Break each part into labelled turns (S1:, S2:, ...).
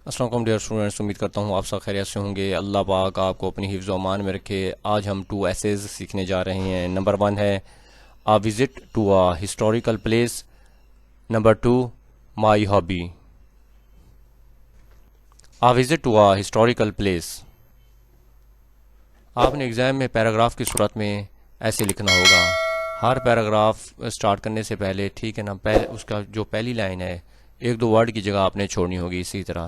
S1: السلام علیکم dear students, امید کرتا ہوں آپ سب خیریت سے ہوں گے۔ اللہ پاک آپ کو اپنی حفظ و امان میں رکھے۔ آج ہم 2 ایسیز سیکھنے جا رہے ہیں۔ نمبر 1 ہے a visit to a historical place. Number 2 my hobby. A visit to a historical place. آپ نے ایگزام میں پیراگراف کی صورت میں ایسے لکھنا ہوگا۔ ہر پیراگراف سٹارٹ کرنے سے پہلے، ٹھیک ہے نا، اس کا جو پہلی لائن ہے 1-2 ورڈ کی جگہ آپ نے چھوڑنی ہوگی اسی طرح۔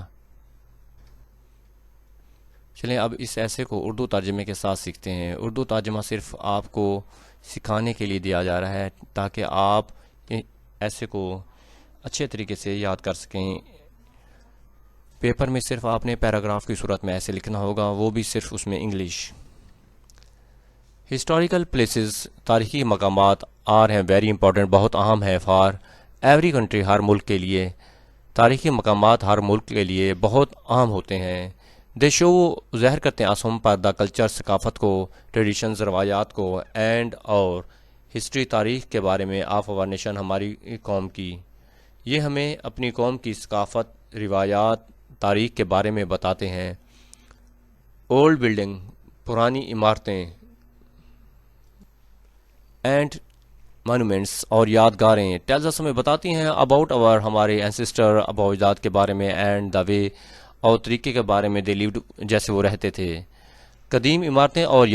S1: چلیں اب اس ایسے کو اردو ترجمے کے ساتھ سیکھتے ہیں۔ اردو ترجمہ صرف آپ کو سکھانے کے لیے دیا جا رہا ہے تاکہ آپ ایسے کو اچھے طریقے سے یاد کر سکیں۔ پیپر میں صرف آپ نے پیراگراف کی صورت میں ایسے لکھنا ہوگا، وہ بھی صرف اس میں انگلش۔ ہسٹوریکل پلیسز، تاریخی مقامات ہیں ویری امپورٹنٹ، بہت اہم ہے فار ایوری کنٹری، ہر ملک کے لیے۔ تاریخی مقامات ہر ملک کے لیے بہت اہم ہوتے ہیں۔ دے شو، ظاہر کرتے ہیں اسم پر دا کلچر، ثقافت کو، ٹریڈیشنز، روایات کو، اینڈ اور ہسٹری، تاریخ کے بارے میں آف آور نیشن، ہماری قوم کی۔ یہ ہمیں اپنی قوم کی ثقافت، روایات، تاریخ کے بارے میں بتاتے ہیں۔ اولڈ بلڈنگ، پرانی عمارتیں، اینڈ مانومنٹس، اور یادگاریں، ٹیلز اس ہمیں بتاتی ہیں اباؤٹ اور ہمارے اینسسٹر، ابا اجداد کے بارے میں، اینڈ دا وے، اور طریقے کے بارے میں، دے لیوڈ، جیسے وہ رہتے تھے۔ قدیم عمارتیں اور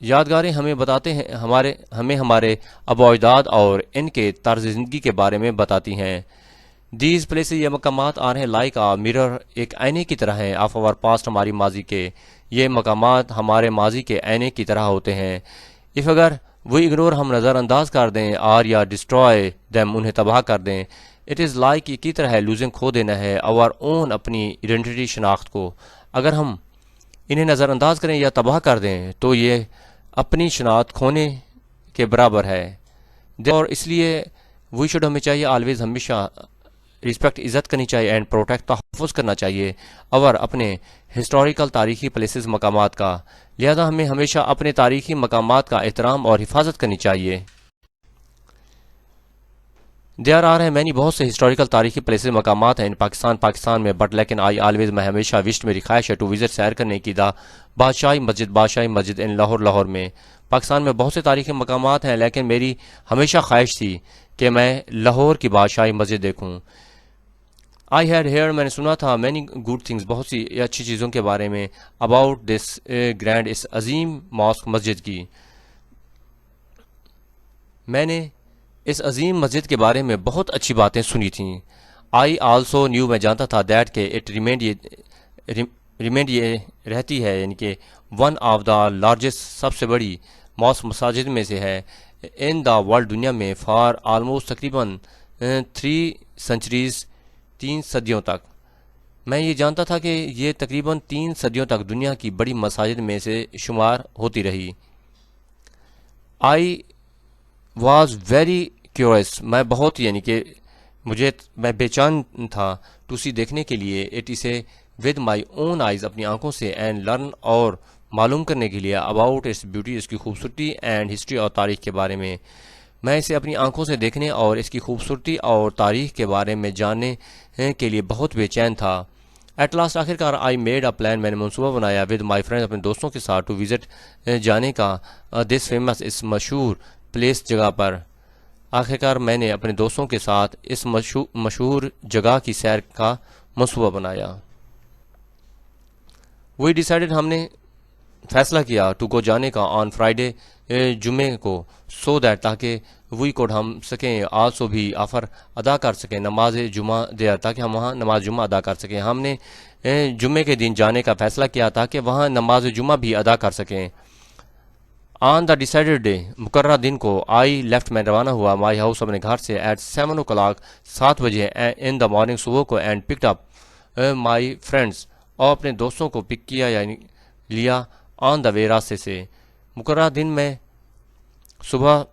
S1: یادگاریں ہمیں بتاتے ہیں ہمیں ہمارے ابا اجداد اور ان کے طرز زندگی کے بارے میں بتاتی ہیں۔ دیز پلیسز، یہ مقامات آ رہے ہیں لائک آ میرر، ایک آئینے کی طرح ہیں، آف آور پاسٹ، ہماری ماضی کے۔ یہ مقامات ہمارے ماضی کے آئینے کی طرح ہوتے ہیں۔ اف اگر وہ اگنور، ہم نظر انداز کر دیں، آر یا ڈسٹروائے دیم، انہیں تباہ کر دیں، اٹ از لائک، یہ کی طرح ہے، لوزنگ، کھو دینا ہے، اور اون، اپنی ایڈنٹیٹی، شناخت کو۔ اگر ہم انہیں نظر انداز کریں یا تباہ کر دیں تو یہ اپنی شناخت کھونے کے برابر ہے۔ اور اس لیے وی شوڈ، ہمیں چاہیے آلویز، ہمیشہ رسپیکٹ، عزت کرنی چاہیے، اینڈ پروٹیکٹ، تحفظ کرنا چاہیے، اور اپنے ہسٹوریکل، تاریخی پلیسز، مقامات کا۔ لہذا ہمیں ہمیشہ اپنے تاریخی مقامات کا احترام اور حفاظت کرنی چاہیے۔ دیر آر ہیں مینی، بہت سے ہسٹوریکل، تاریخی پلیسز، مقامات ہیں ان پاکستان میں، بٹ لیکن آئی آلویز، میں ہمیشہ، وشٹ، میری خواہش ہے، ٹو وزٹ، سیر کرنے کی، دا بادشاہی مسجد ان لاہور میں۔ پاکستان میں بہت سے تاریخی مقامات ہیں لیکن میری ہمیشہ خواہش تھی کہ میں لاہور کی بادشاہی مسجد دیکھوں۔ آئی ہیڈ ہیئر، میں نے سنا تھا، مینی گڈ تھنگس، بہت سی اچھی چیزوں کے بارے میں، اباؤٹ دس گرینڈ، اس عظیم ماسک، مسجد کی۔ میں نے اس عظیم مسجد کے بارے میں بہت اچھی باتیں سنی تھیں۔ آئی آلسو نیو، میں جانتا تھا، دیٹ کہ اٹ ریمینڈ، یہ رہتی ہے، یعنی کہ ون آف دا لارجسٹ، سب سے بڑی ماسک، مساجد میں سے ہے، ان دا ورلڈ، دنیا میں، فار آلموسٹ، تقریباً 3 سنچریز، 3 صدیوں تک۔ میں یہ جانتا تھا کہ یہ تقریباً 3 صدیوں تک دنیا کی بڑی مساجد میں سے شمار ہوتی رہی۔ آئی واز ویری کیورس، میں بہت، یعنی کہ میں بے چین تھا، ٹو سی، دیکھنے کے لیے، اٹ اسے ود مائی اون آئیز، اپنی آنکھوں سے، اینڈ لرن، اور معلوم کرنے کے لیے، اباؤٹ اٹس بیوٹی، اس کی خوبصورتی، اینڈ ہسٹری، اور تاریخ کے بارے میں۔ میں اسے اپنی آنکھوں سے دیکھنے اور اس کی خوبصورتی اور تاریخ کے بارے میں جاننے کے لیے بہت بے چین تھا۔ ایٹ لاسٹ، آخر کار، آئی میڈ اے پلان، میں نے منصوبہ بنایا، ود مائی فرینڈ، اپنے دوستوں کے ساتھ، ٹو وزٹ، جانے کا، دس فیمس، اس مشہور پلیس، جگہ پر۔ آخر کار میں نے اپنے دوستوں کے ساتھ اس مشہور جگہ کی سیر کا منصوبہ بنایا۔ وہی ڈیسائیڈڈ، ہم نے فیصلہ کیا، ٹو گو، جانے کا، آن فرائیڈے، جمعے کو، سو دیٹ، تاکہ وی کوڈ، ہم سکیں، آلسو بھی، آفر، ادا کر سکیں، نماز جمعہ دیر، تاکہ ہم وہاں نماز جمعہ ادا کر سکیں۔ ہم نے جمعے کے دن جانے کا فیصلہ کیا تاکہ وہاں نماز جمعہ بھی ادا کر سکیں۔ آن دا ڈیسائیڈڈ ڈے، مقررہ دن کو، آئی لیفٹ، میں روانہ ہوا، مائی ہاؤس، اپنے گھر سے، ایٹ 7 o'clock، 7 بجے، ان دا مارننگ، صبح کو، and picked up my friends, اور اپنے دوستوں کو پک کیا، یعنی لیا، آن دا وے، راستے سے۔ مقررہ دن میں صبح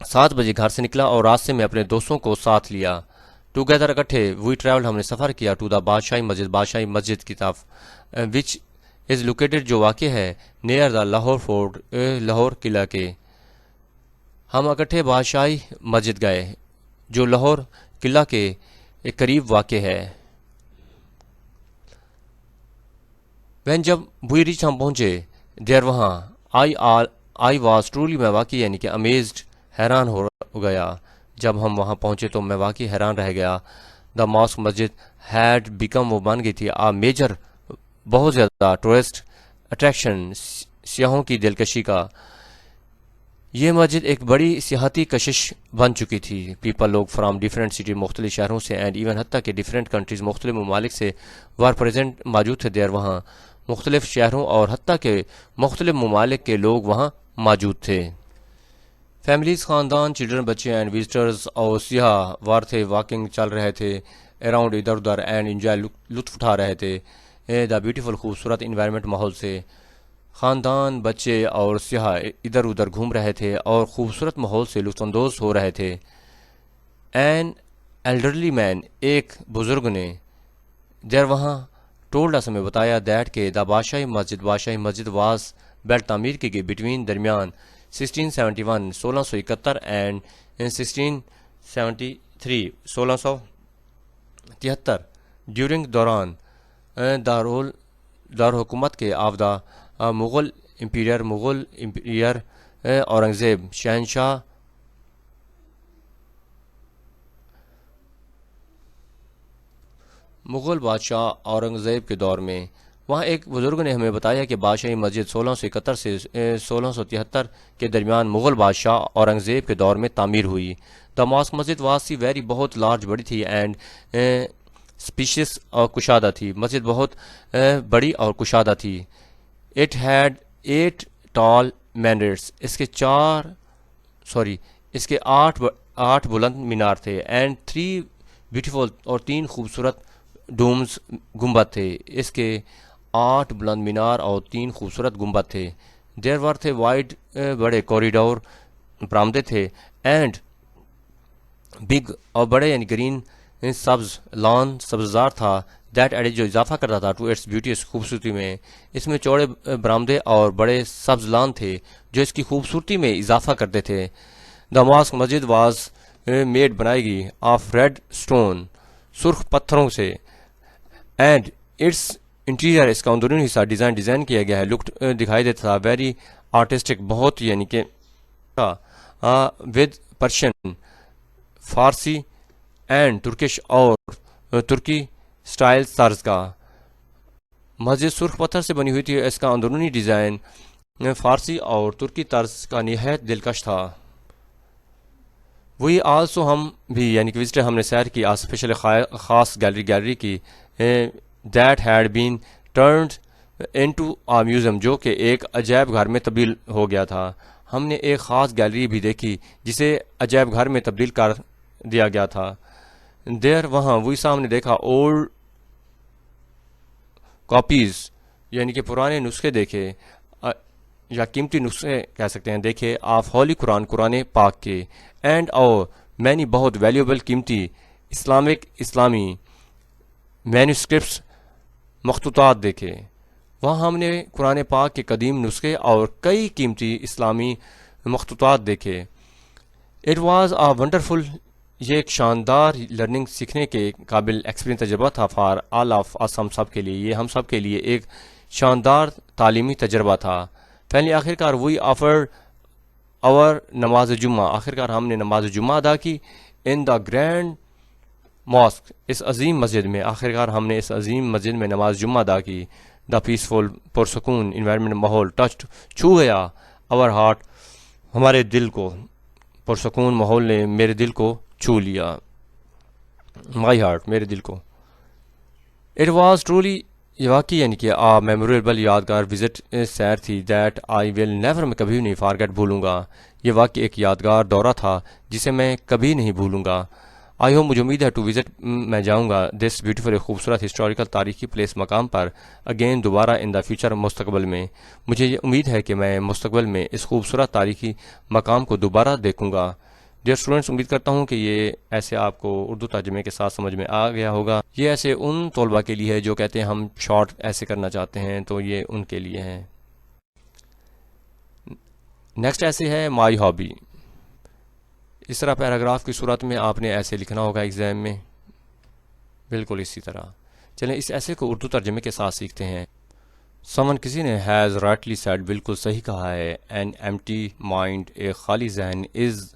S1: 7 بجے گھر سے نکلا اور راستے میں اپنے دوستوں کو ساتھ لیا۔ ٹوگیدر، اکٹھے، وی ٹریول، ہم نے سفر کیا، ٹو دا بادشاہی مسجد کی طرف، وچ از لوکیٹڈ، جو واقع ہے، near the Lahore fort, Lahore قلعہ کے۔ ہم اکٹھے بادشاہی مسجد گئے جو لاہور قلعہ کے قریب واقع ہے۔ وین جب بوئی ریچ ہم پہنچے دیر وہاں آئی واز ٹرولی میں واقعی یعنی کہ امیزڈ حیران ہو گیا. جب ہم وہاں پہنچے تو میں واقعی حیران رہ گیا. دا ماسک مسجد ہیڈ بیکم وہ بن گئی تھی آ میجر بہت زیادہ ٹورسٹ اٹریکشن سیاحوں کی دلکشی کا. یہ مسجد ایک بڑی سیاحتی کشش بن چکی تھی. پیپل لوگ فرام ڈفرینٹ سٹی مختلف شہروں سے اینڈ ایون حتیٰ کہ ڈفرینٹ کنٹریز مختلف ممالک سے وار پریزنٹ موجود تھے دیر وہاں. مختلف شہروں اور حتیٰ کہ مختلف ممالک کے لوگ وہاں موجود تھے. فیملیز خاندان چلڈرن بچے اینڈ وزٹرز اور سیاح وار تھے واکنگ چل رہے تھے اراؤنڈ ادھر ادھر اینڈ انجوائے لطف اٹھا رہے تھے دا بیوٹیفل خوبصورت انوائرمنٹ ماحول سے. خاندان بچے اور سیاح ادھر ادھر گھوم رہے تھے اور خوبصورت ماحول سے لطف اندوز ہو رہے تھے. این ایلڈرلی مین ایک بزرگ نے دیر وہاں ٹولڈ اس ہمیں بتایا دیٹ کہ دا بادشاہی مسجد واز بیلٹ تعمیر کی گئی بٹوین درمیان 1671 1671 اینڈ 1673 1673 ڈیورنگ دوران دارالحکومت کے آفدہ مغل امپیریئر اورنگزیب شہنشاہ مغل بادشاہ اورنگزیب کے دور میں. وہاں ایک بزرگ نے ہمیں بتایا کہ بادشاہی مسجد 1671 سے 1673 کے درمیان مغل بادشاہ اورنگزیب کے دور میں تعمیر ہوئی. دا ماسک مسجد واسی ویری بہت لارج بڑی تھی اینڈ اسپیشیس اور کشادہ تھی. مسجد بہت بڑی اور کشادہ تھی. اٹ ہیڈ 8 ٹال مینرس اس کے 8 بلند مینار تھے اینڈ 3 بیوٹیفل اور 3 خوبصورت ڈومز گنبد تھے. اس کے 8 بلند مینار اور 3 خوبصورت گنبد تھے. دیر ور تھے وائڈ بڑے کوریڈور برآمدے تھے اینڈ بگ اور بڑے یعنی گرین سبز لان سبززار تھا دیٹ ایڈ جو اضافہ کرتا تھا ٹو اٹس بیوٹی اس خوبصورتی میں. اس میں چوڑے برآمدے اور بڑے سبز لان تھے جو اس کی خوبصورتی میں اضافہ کرتے تھے. دا ماسک مسجد واز میڈ بنائی گئی آف ریڈ اسٹون سرخ پتھروں سے اینڈ اٹس انٹیریئر اس کا اندرونی حصہ ڈیزائن کیا گیا ہے لک دکھائی دیتا تھا ویری آرٹسٹک بہت یعنی کہ with Persian Farsi and Turkish اور ترکی سٹائل طرز کا. مسجد سرخ پتھر سے بنی ہوئی تھی. اس کا اندرونی ڈیزائن فارسی اور ترکی طرز کا نہایت دلکش تھا. وہی آلسو ہم بھی یعنی کہ وزٹر ہم نے سیر کی اسپیشل خاص گیلری کی that had been turned into a museum جو کہ ایک عجائب گھر میں تبدیل ہو گیا تھا. ہم نے ایک خاص گیلری بھی دیکھی جسے عجائب گھر میں تبدیل کر دیا گیا تھا. دیر وہاں وہی سامنے دیکھا اولڈ کاپیز یعنی کہ پرانے نسخے دیکھے یا قیمتی نسخے کہہ سکتے ہیں دیکھے آف ہولی قرآن پاک کے اینڈ اور مینی بہت ویلیوبل قیمتی اسلامی مینوسکرپٹس مخطوطات دیکھے. وہاں ہم نے قرآن پاک کے قدیم نسخے اور کئی قیمتی اسلامی مخطوطات دیکھے. اٹ واز آ ونڈرفل یہ ایک شاندار لرننگ سیکھنے کے قابل ایکسپیرینس تجربہ تھا فار آل آف اس ہم سب کے لیے. یہ ہم سب کے لیے ایک شاندار تعلیمی تجربہ تھا. فینلی آخرکار وہی آفر اور نماز جمعہ آخرکار ہم نے نماز جمعہ ادا کی ان دا گرینڈ ماسک اس عظیم مسجد میں. آخرکار ہم نے اس عظیم مسجد میں نماز جمعہ ادا کی. دا پیسفل پرسکون انوائرمنٹ ماحول ٹچڈ چھو گیا اور ہارٹ ہمارے دل کو. پرسکون ماحول نے میرے دل کو چھو لیا. مائی ہارٹ میرے دل کو. اٹ واز ٹرولی یہ واقعی یعنی کہ میموریبل یادگار وزٹ سیر تھی دیٹ آئی ول نیور میں کبھی نہیں فارگیٹ بھولوں گا. یہ واقعی ایک یادگار دورہ تھا جسے میں کبھی نہیں بھولوں گا. آئی ہوپ مجھے امید ہے ٹو وزٹ میں جاؤں گا دس بیوٹیفل خوبصورت ہسٹوریکل تاریخی پلیس مقام پر اگین دوبارہ ان دا فیوچر مستقبل میں. مجھے یہ امید ہے کہ میں مستقبل میں اس خوبصورت تاریخی مقام کو دوبارہ دیکھوں گا. ڈیئر اسٹوڈنٹس امید کرتا ہوں کہ یہ ایسے آپ کو اردو ترجمے کے ساتھ سمجھ میں آ گیا ہوگا. یہ ایسے ان طلباء کے لیے ہے جو کہتے ہیں ہم شارٹ ایسے کرنا چاہتے ہیں تو یہ ان کے لیے ہیں. نیکسٹ ایسے ہے مائی ہابی. اس طرح پیراگراف کی صورت میں آپ نے ایسے لکھنا ہوگا ایگزام میں بالکل اسی طرح. چلیں اس ایسے کو اردو ترجمے کے ساتھ سیکھتے ہیں. سمن کسی نے ہیز رائٹلی سیڈ بالکل صحیح کہا ہے. این ایمٹی مائنڈ ایک خالی ذہن از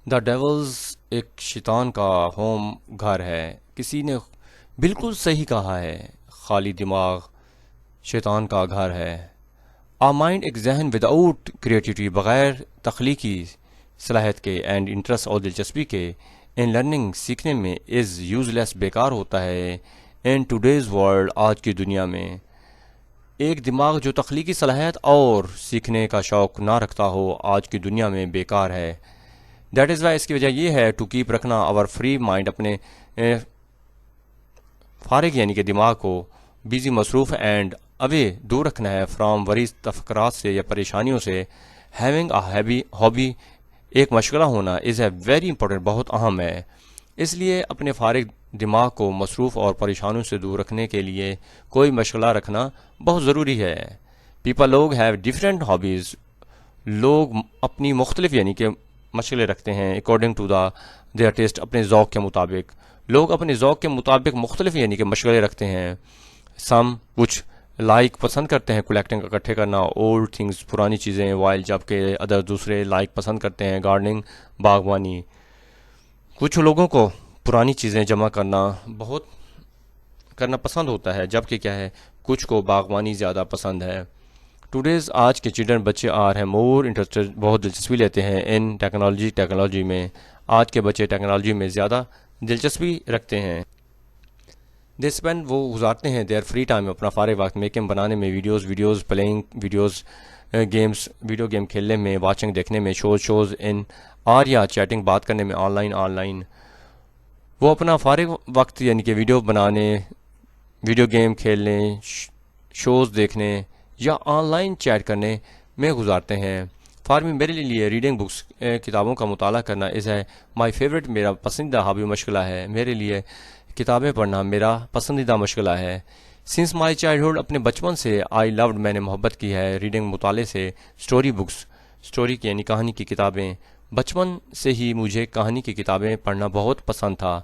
S1: دا ڈیولز ایک شیطان کا ہوم گھر ہے. کسی نے بالکل صحیح کہا ہے. خالی دماغ شیطان کا گھر ہے. آ مائنڈ ایک ذہن وداؤٹ کریٹیوٹی بغیر تخلیقی صلاحیت کے اینڈ انٹرسٹ اور دلچسپی کے ان لرننگ سیکھنے میں از یوز لیس بیکار ہوتا ہے. ان ٹوڈیز ورلڈ آج کی دنیا میں ایک دماغ جو تخلیقی صلاحیت اور سیکھنے کا شوق نہ رکھتا ہو آج کی دنیا میں بیکار ہے. دیٹ از وائی اس کی وجہ یہ ہے ٹو کیپ رکھنا اور فری مائنڈ اپنے فارغ یعنی کہ دماغ کو بیزی مصروف اینڈ اوے دور رکھنا ہے فرام وریز تفکرات سے یا پریشانیوں سے. ہیونگ اے ہابی ایک مشغلہ ہونا از اے ویری امپورٹنٹ بہت اہم ہے. اس لیے اپنے فارغ دماغ کو مصروف اور پریشانیوں سے دور رکھنے کے لیے کوئی مشغلہ رکھنا بہت ضروری ہے. لوگ ہیو ڈفرینٹ ہابیز. لوگ اپنی مختلف یعنی کہ مشغلے رکھتے ہیں اکارڈنگ ٹو دیئر ٹیسٹ اپنے ذوق کے مطابق. لوگ اپنے ذوق کے مطابق مختلف یعنی کہ مشغلے رکھتے ہیں. سم کچھ لائک پسند کرتے ہیں کلیکٹنگ اکٹھے کرنا اولڈ تھنگز پرانی چیزیں وائل جبکہ ادر دوسرے لائک پسند کرتے ہیں گارڈننگ باغبانی. کچھ لوگوں کو پرانی چیزیں جمع کرنا پسند ہوتا ہے جبکہ کیا ہے کچھ کو باغبانی زیادہ پسند ہے. ٹوڈیز آج کے چلڈرن بچے ہیں مور انٹرسٹڈ بہت دلچسپی لیتے ہیں ان ٹیکنالوجی میں. آج کے بچے ٹیکنالوجی میں زیادہ دلچسپی رکھتے ہیں. دے اسپینڈ وہ گزارتے ہیں دیئر فری ٹائم اپنا فارغ وقت میکنگ بنانے میں ویڈیوز پلینگ ویڈیو گیم کھیلنے میں واچنگ دیکھنے میں شوز ان آر یا چیٹنگ بات کرنے میں آن لائن. وہ اپنا فارغ وقت یعنی کہ ویڈیو بنانے ویڈیو گیم کھیلنے شوز دیکھنے یا آن لائن چیٹ کرنے میں گزارتے ہیں. میرے لیے ریڈنگ بکس کتابوں کا مطالعہ کرنا از اے مائی فیوریٹ میرا پسندیدہ ہابی مشغلہ ہے. میرے لیے کتابیں پڑھنا میرا پسندیدہ مشغلہ ہے. سنس مائی چائلڈہڈ اپنے بچپن سے آئی لوڈ میں نے محبت کی ہے ریڈنگ مطالعے سے. اسٹوری بکس اسٹوری کی یعنی کہانی کی کتابیں بچپن سے ہی مجھے کہانی کی کتابیں پڑھنا بہت پسند تھا.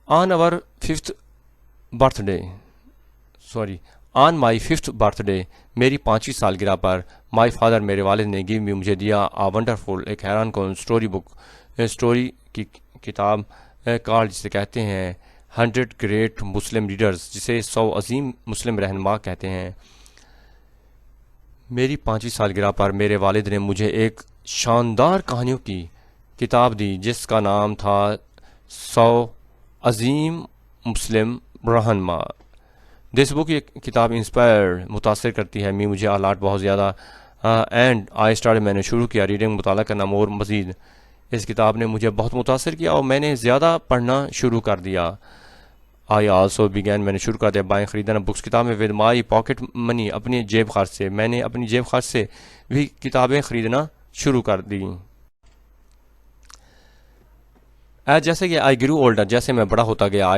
S1: آن مائی ففتھ برتھ ڈے میری 5ویں سالگرہ پر مائی فادر میرے والد نے مجھے دیا ونڈرفل ایک حیران کن اسٹوری بک اسٹوری کی کتاب کارڈ جسے کہتے ہیں 100 گریٹ مسلم لیڈرز جسے 100 عظیم مسلم رہنما کہتے ہیں. میری 5ویں سالگرہ پر میرے والد نے مجھے ایک شاندار کہانیوں کی کتاب دی جس کا نام تھا 100 عظیم مسلم رہنما. دس بک یہ کتاب متاثر کرتی ہے مجھے آلات بہت زیادہ اینڈ آئی اسٹارٹ میں نے شروع کیا ریڈنگ مطالعہ کرنا مزید. اس کتاب نے مجھے بہت متاثر کیا اور میں نے زیادہ پڑھنا شروع کر دیا. آئی آلسو بگین میں نے شروع کر دیا بائیں خریدنا بکس کتابیں ود مائی پاکٹ منی اپنی جیب خرچ سے. میں نے اپنی جیب خرچ سے بھی کتابیں خریدنا شروع کر دی. جیسے کہ آئی گرو اولڈر جیسے میں بڑا ہوتا گیا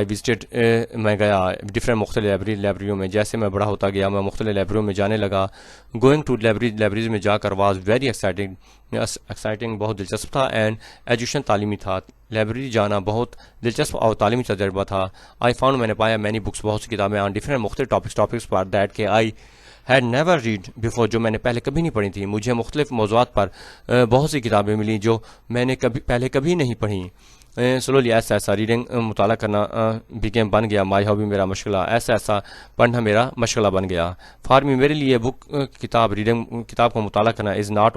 S1: میں گیا ڈفرینٹ مختلف لائبریریوں میں. جیسے میں بڑا ہوتا گیا میں مختلف لائبریریوں میں جانے لگا. گوئنگ ٹو لائبریریز میں جا کر واز ویری ایکسائٹنگ بہت دلچسپ تھا. اینڈ ایجوکیشن تعلیمی تھا. لائبریری جانا بہت دلچسپ اور تعلیمی تجربہ تھا. آئی فاؤنڈ میں نے پایا مینی بکس بہت سی کتابیں آن ڈفرینٹ مختلف ٹاپکس پر دیٹ کہ I had never read before جو میں نے پہلے کبھی نہیں پڑھی تھی. مجھے مختلف موضوعات پر بہت سی کتابیں ملیں جو میں نے پہلے کبھی نہیں پڑھیں. سلولی ایسا ریڈنگ مطالعہ کرنا بیگیم بن گیا مائی ہابی میرا مشغلہ. ایسا پڑھنا میرا مشغلہ بن گیا. فارمی میرے لیے کتاب کو مطالعہ کرنا is not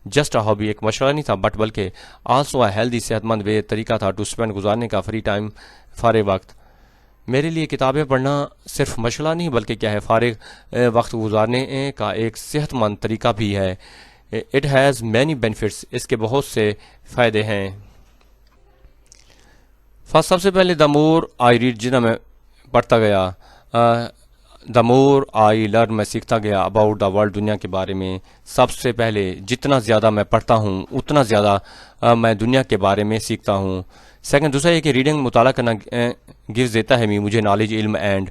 S1: just a hobby ایک مشغلہ نہیں تھا بٹ بلکہ آلسو اے ہیلدی صحت مند طریقہ تھا ٹو اسپینڈ گزارنے کا فری ٹائم فارغ وقت. میرے لیے کتابیں پڑھنا صرف مشغلہ نہیں بلکہ کیا ہے فارغ وقت گزارنے کا ایک صحت مند طریقہ بھی ہے. اٹ ہیز مینی بینیفٹس اس کے بہت سے فائدے ہیں. سب سے پہلے دا مور آئی ریڈ جتنا میں پڑھتا گیا دا مور آئی لرن میں سیکھتا گیا اباؤٹ دا ورلڈ دنیا کے بارے میں. سب سے پہلے جتنا زیادہ میں پڑھتا ہوں اتنا زیادہ میں دنیا کے بارے میں سیکھتا ہوں. سیکنڈ دوسرا یہ کہ ریڈنگ مطالعہ کرنا گیوز دیتا ہے مجھے نالج علم اینڈ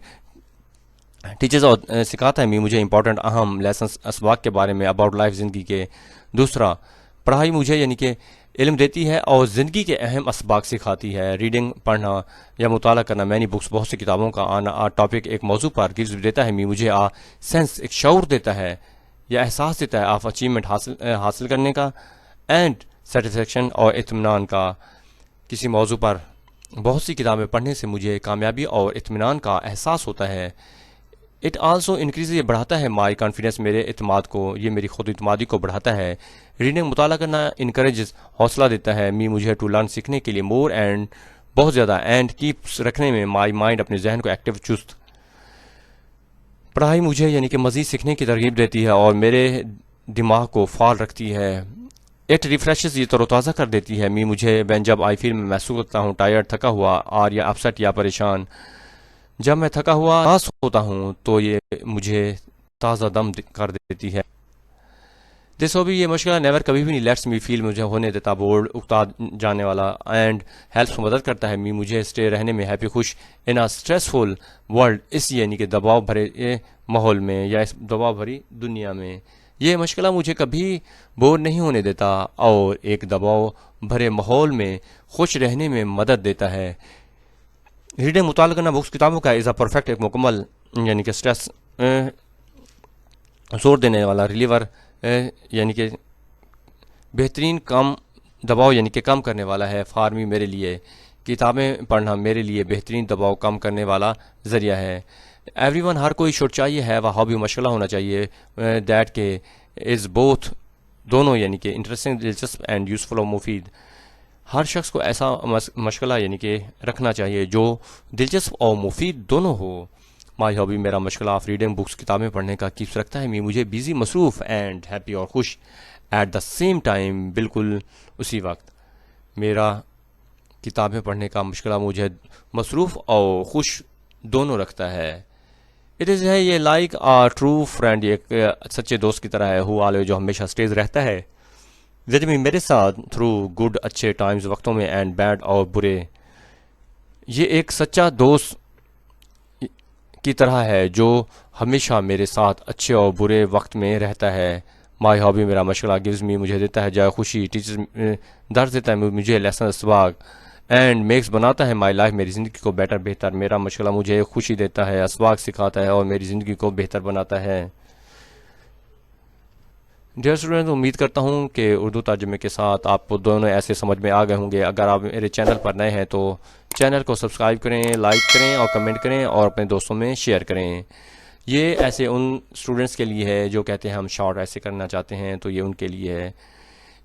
S1: ٹیچرز اور سکھاتا ہے مجھے امپورٹنٹ اہم لیسنس اسباق کے بارے میں اباؤٹ لائف زندگی کے. دوسرا پڑھائی مجھے یعنی کہ علم دیتی ہے اور زندگی کے اہم اسباق سکھاتی ہے. ریڈنگ پڑھنا یا مطالعہ کرنا مینی بکس بہت سی کتابوں کا آنا ٹاپک ایک موضوع پر گیوز دیتا ہے مجھے سینس ایک شعور دیتا ہے یا احساس دیتا ہے آف اچیومنٹ حاصل کرنے کا اینڈ سیٹسفیکشن اور اطمینان کا. کسی موضوع پر بہت سی کتابیں پڑھنے سے مجھے کامیابی اور اطمینان کا احساس ہوتا ہے. اٹ آلسو انکریز یہ بڑھاتا ہے مائی کانفیڈنس میرے اعتماد کو, یہ میری خود اعتمادی کو بڑھاتا ہے. ریڈنگ مطالعہ کرنا انکریجز حوصلہ دیتا ہے مجھے ٹو لرن سیکھنے کے لیے مور اینڈ بہت زیادہ اینڈ کیپس رکھنے میں مائی مائنڈ اپنے ذہن کو ایکٹیو چست. پڑھائی مجھے یعنی کہ مزید سیکھنے کی ترغیب دیتی ہے اور میرے دماغ کو فعال رکھتی ہے. اٹ ریفریشز یہ تر و تازہ کر دیتی ہے مجھے وین جب آئی فیل میں محسوس ہوتا ہوں ٹائرڈ تھکا ہوا اور یا اپسٹ یا پریشان. جب میں تھکا ہوا خاص ہوتا ہوں تو یہ مجھے تازہ دم کر دیتی ہے. دس ہو بھی یہ مشکل نیور کبھی بھی نہیں لیٹس می فیل مجھے ہونے دیتا بورڈ اکتا جانے والا اینڈ ہیلپس مدد کرتا ہے مجھے اسٹے رہنے میں ہیپی خوش ان اے اسٹریسفل ورلڈ اس یعنی کہ دباؤ بھرے ماحول میں یا اس دباؤ بھری دنیا میں. یہ مشغلہ مجھے کبھی بور نہیں ہونے دیتا اور ایک دباؤ بھرے ماحول میں خوش رہنے میں مدد دیتا ہے. ریڈنگ مطالعہ کرنا بکس کتابوں کا از اے پرفیکٹ ایک مکمل یعنی کہ اسٹریس زور دینے والا ریلیور یعنی کہ بہترین کم دباؤ یعنی کہ کم کرنے والا ہے. فارمی میرے لیے کتابیں پڑھنا میرے لیے بہترین دباؤ کم کرنے والا ذریعہ ہے. ایوری ون ہر کوئی شوڈ چاہیے ہے وہ ہابی مشغلہ ہونا چاہیے دیٹ کے از بوتھ دونوں یعنی کہ انٹرسٹنگ دلچسپ اینڈ یوزفل اور مفید. ہر شخص کو ایسا مشغلہ یعنی کہ رکھنا چاہیے جو دلچسپ اور مفید دونوں ہو. مائی ہابی میرا مشغلہ آف ریڈنگ بکس کتابیں پڑھنے کا کیپس رکھتا ہے مجھے بیزی مصروف اینڈ ہیپی اور خوش ایٹ دا سیم ٹائم. بالکل اسی وقت میرا کتابیں پڑھنے کا مشغلہ مجھے مصروف اور خوش دونوں رکھتا ہے. اٹ از ہے یہ لائک آ ٹرو فرینڈ ایک سچے دوست کی طرح ہے ہو آلوے جو ہمیشہ اسٹیز رہتا ہے ود می میرے ساتھ تھرو گڈ اچھے ٹائمز وقتوں میں اینڈ بیڈ اور برے. یہ ایک سچا دوست کی طرح ہے جو ہمیشہ میرے ساتھ اچھے اور برے وقت میں رہتا ہے. مائی ہابی میرا مشغلہ گیوز می مجھے دیتا ہے جائے خوشی ٹیچرز درد دیتا ہے مجھے لیسن اسباق اینڈ میکس بناتا ہے مائی لائف میری زندگی کو بیٹر بہتر. میرا مشغلہ مجھے خوشی دیتا ہے اسباق سکھاتا ہے اور میری زندگی کو بہتر بناتا ہے. ڈیئر اسٹوڈنٹ امید کرتا ہوں کہ اردو ترجمے کے ساتھ آپ کو دونوں ایسے سمجھ میں آ گئے ہوں گے. اگر آپ میرے چینل پر نئے ہیں تو چینل کو سبسکرائب کریں لائک کریں اور کمنٹ کریں اور اپنے دوستوں میں شیئر کریں. یہ ایسے ان اسٹوڈنٹس کے لیے ہے جو کہتے ہیں ہم شارٹ ایسے کرنا چاہتے ہیں تو یہ ان کے لیے ہے.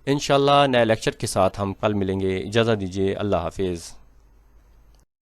S1: انشاءاللہ نئے لیکچر کے ساتھ ہم کل ملیں گے. اجازت دیجیے. اللہ حافظ.